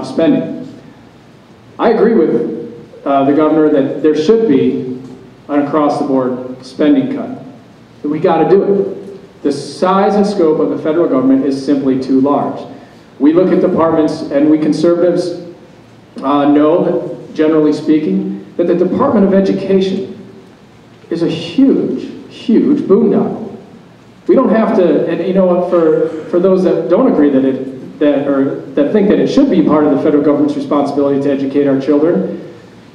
of spending. I agree with the governor that there should be an across-the-board spending cut. But we got to do it. The size and scope of the federal government is simply too large. We look at departments, and we conservatives know that, generally speaking, that the Department of Education is a huge, huge boondoggle. We don't have to, and you know, for those that don't agree that think that it should be part of the federal government's responsibility to educate our children,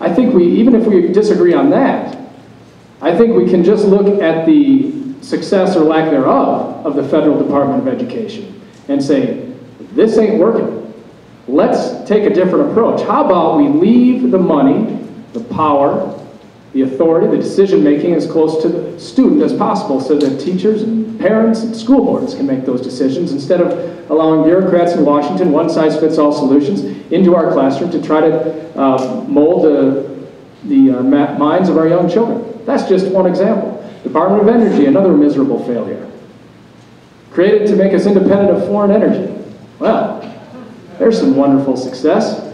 I think even if we disagree on that, I think we can just look at the success or lack thereof of the federal Department of Education and say, this ain't working. Let's take a different approach. How about we leave the money, the power, the authority, the decision-making as close to the student as possible so that teachers and parents and school boards can make those decisions instead of allowing bureaucrats in Washington one-size-fits-all solutions into our classroom to try to mold the minds of our young children. That's just one example. Department of Energy, another miserable failure. Created to make us independent of foreign energy. Well, there's some wonderful success.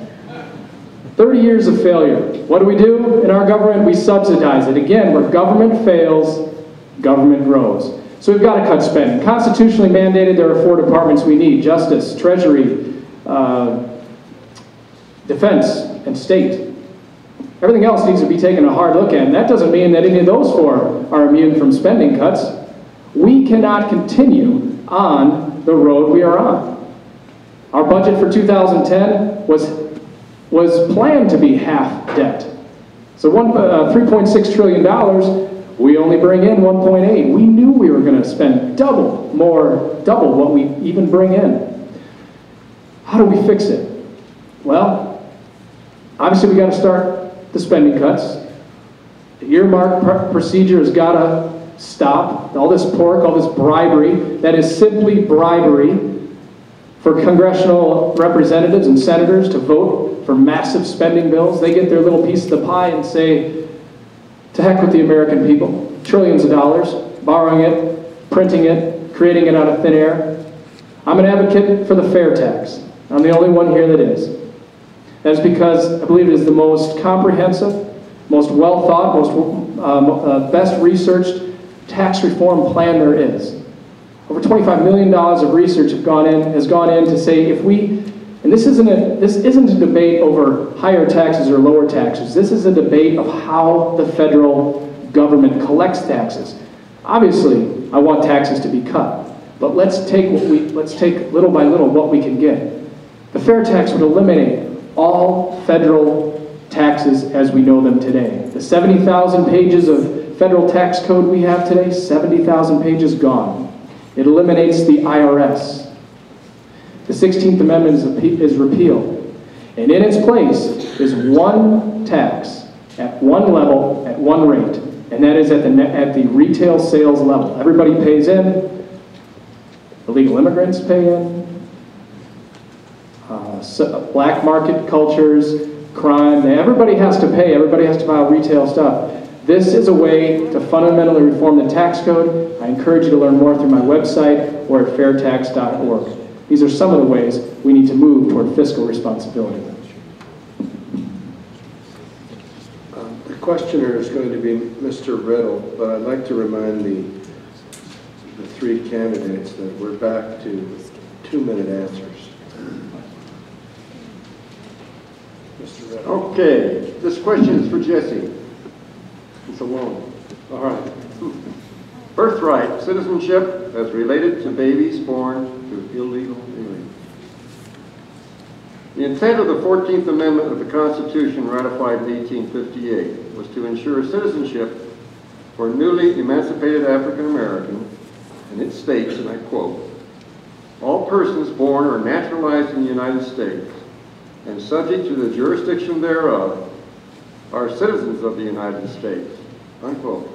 30 years of failure. What do in our government? We subsidize it. Again, where government fails, government grows. So we've got to cut spending. Constitutionally mandated, there are 4 departments we need: Justice, Treasury, Defense, and State. Everything else needs to be taken a hard look at, and that doesn't mean that any of those 4 are immune from spending cuts. We cannot continue on the road we are on. Our budget for 2010 was planned to be half debt. So $3.6 trillion, we only bring in 1.8. We knew we were going to spend double what we even bring in. How do we fix it? Well, obviously we got to start the spending cuts. The earmark procedure has got to stop. All this pork, all this bribery, that is simply bribery for congressional representatives and senators to vote for massive spending bills. They get their little piece of the pie and say, to heck with the American people. Trillions of dollars, borrowing it, printing it, creating it out of thin air. I'm an advocate for the fair tax. I'm the only one here that is. That is because I believe it is the most comprehensive, most well-thought, most best researched tax reform plan there is. Over $25 million of research has gone in to say if we, and this isn't a debate over higher taxes or lower taxes. This is a debate of how the federal government collects taxes. Obviously, I want taxes to be cut, but let's take little by little what we can get. The fair tax would eliminate all federal taxes as we know them today. The 70,000 pages of federal tax code we have today, 70,000 pages gone. It eliminates the IRS. The 16th Amendment is repealed. And in its place is one tax at one level, at one rate, and that is at the retail sales level. Everybody pays in. Illegal immigrants pay in. Black market cultures, crime, everybody has to pay. Everybody has to buy retail stuff. This is a way to fundamentally reform the tax code. I encourage you to learn more through my website or at fairtax.org. These are some of the ways we need to move toward fiscal responsibility. The questioner is going to be Mr. Riddle, but I'd like to remind the 3 candidates that we're back to 2-minute answers. Mr. Riddle. Okay, this question is for Jesse. It's a long. All right. Birthright citizenship as related to babies born to illegal aliens. The intent of the 14th Amendment of the Constitution ratified in 1858 was to ensure citizenship for newly emancipated African Americans, and it states, and I quote, "All persons born or naturalized in the United States and subject to the jurisdiction thereof are citizens of the United States," unquote.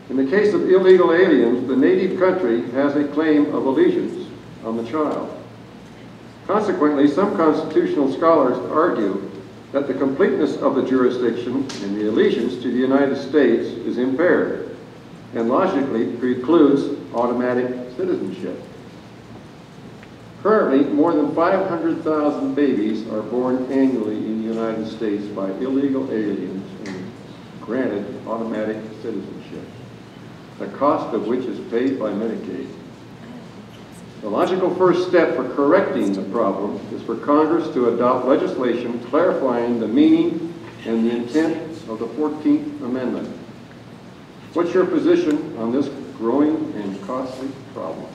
In the case of illegal aliens, the native country has a claim of allegiance on the child. Consequently, some constitutional scholars argue that the completeness of the jurisdiction and the allegiance to the United States is impaired and logically precludes automatic citizenship. Currently, more than 500,000 babies are born annually in the United States by illegal aliens and granted automatic citizenship, the cost of which is paid by Medicaid. The logical first step for correcting the problem is for Congress to adopt legislation clarifying the meaning and the intent of the 14th Amendment. What's your position on this growing and costly problem?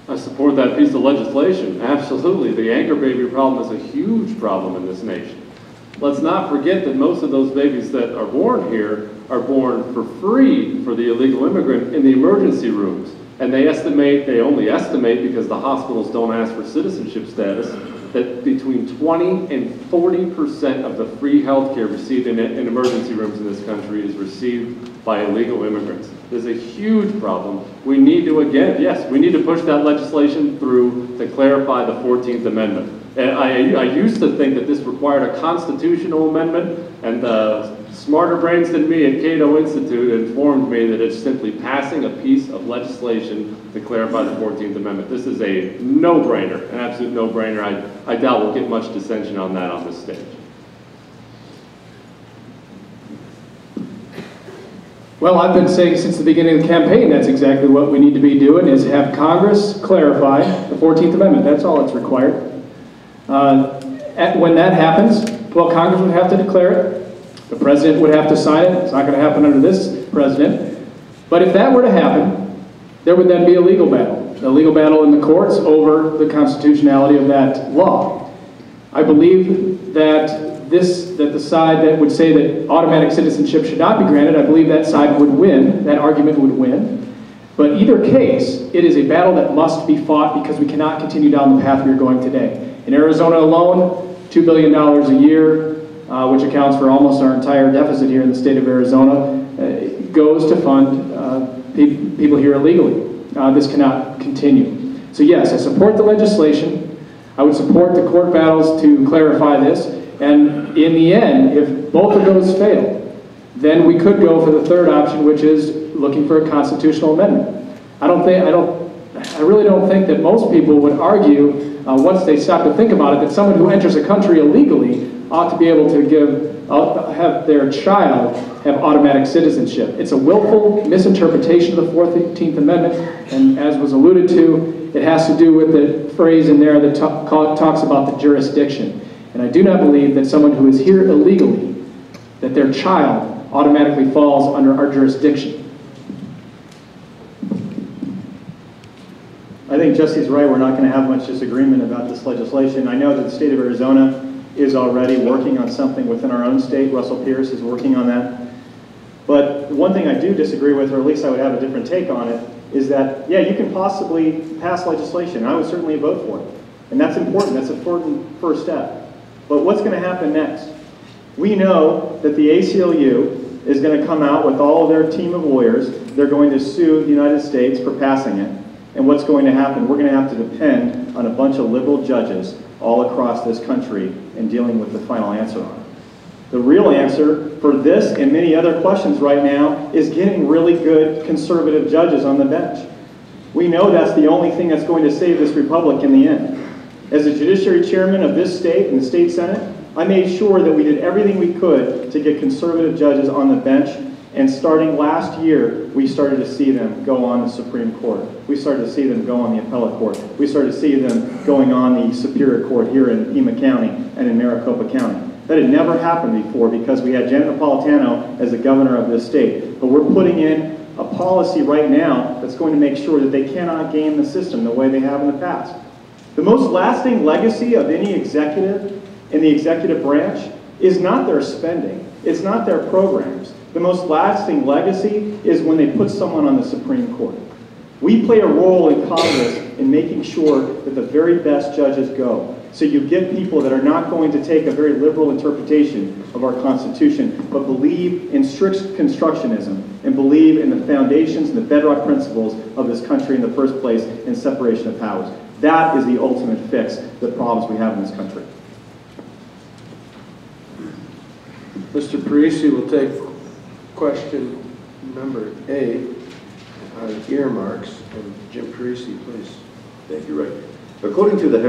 I support that piece of legislation. Absolutely. The anchor baby problem is a huge problem in this nation. Let's not forget that most of those babies that are born here are born for free for the illegal immigrant in the emergency rooms. And they only estimate because the hospitals don't ask for citizenship status, that between 20 and 40% of the free health care received in emergency rooms in this country is received by illegal immigrants. There's a huge problem. We need to, again, yes, we need to push that legislation through to clarify the 14th Amendment. And I used to think that this required a constitutional amendment, and smarter brains than me at Cato Institute informed me that it's simply passing a piece of legislation to clarify the 14th Amendment. This is a no-brainer, an absolute no-brainer. I doubt we'll get much dissension on that on this stage. Well, I've been saying since the beginning of the campaign that's exactly what we need to be doing, is have Congress clarify the 14th Amendment. That's all that's required. When that happens, well, Congress would have to declare it. The president would have to sign it. It's not going to happen under this president. But if that were to happen, there would then be a legal battle in the courts over the constitutionality of that law. I believe that the side that would say that automatic citizenship should not be granted, I believe that side would win, that argument would win. But either case, it is a battle that must be fought because we cannot continue down the path we are going today. In Arizona alone, $2 billion a year, which accounts for almost our entire deficit here in the state of Arizona, goes to fund people here illegally. This cannot continue. So yes, I support the legislation. I would support the court battles to clarify this. And in the end, if both of those fail, then we could go for the third option, which is looking for a constitutional amendment. I really don't think that most people would argue, once they stop to think about it, that someone who enters a country illegally ought to be able to have their child have automatic citizenship. It's a willful misinterpretation of the 14th Amendment, and as was alluded to, it has to do with the phrase in there that talks about the jurisdiction. And I do not believe that someone who is here illegally, that their child automatically falls under our jurisdiction. I think Jesse's right. We're not going to have much disagreement about this legislation. I know that the state of Arizona is already working on something within our own state. Russell Pierce is working on that. But one thing I do disagree with, or at least I would have a different take on it, is that, yeah, you can possibly pass legislation. I would certainly vote for it. And that's important. That's an important first step. But what's going to happen next? We know that the ACLU is going to come out with all of their team of lawyers. They're going to sue the United States for passing it. And what's going to happen? We're going to have to depend on a bunch of liberal judges all across this country in dealing with the final answer on it. The real answer for this and many other questions right now is getting really good conservative judges on the bench. We know that's the only thing that's going to save this republic in the end. As the judiciary chairman of this state and the state senate, I made sure that we did everything we could to get conservative judges on the bench. And starting last year, we started to see them go on the Supreme Court. We started to see them go on the appellate court. We started to see them going on the Superior Court here in Pima County and in Maricopa County. That had never happened before because we had Janet Napolitano as the governor of this state. But we're putting in a policy right now that's going to make sure that they cannot game the system the way they have in the past. The most lasting legacy of any executive in the executive branch is not their spending. It's not their programs. The most lasting legacy is when they put someone on the Supreme Court. We play a role in Congress in making sure that the very best judges go. So you get people that are not going to take a very liberal interpretation of our Constitution, but believe in strict constructionism and believe in the foundations and the bedrock principles of this country in the first place in separation of powers. That is the ultimate fix to the problems we have in this country. Mr. Parisi will take question number A on earmarks. And Jim Parisi, please. Thank you, Ray. According to the Heritage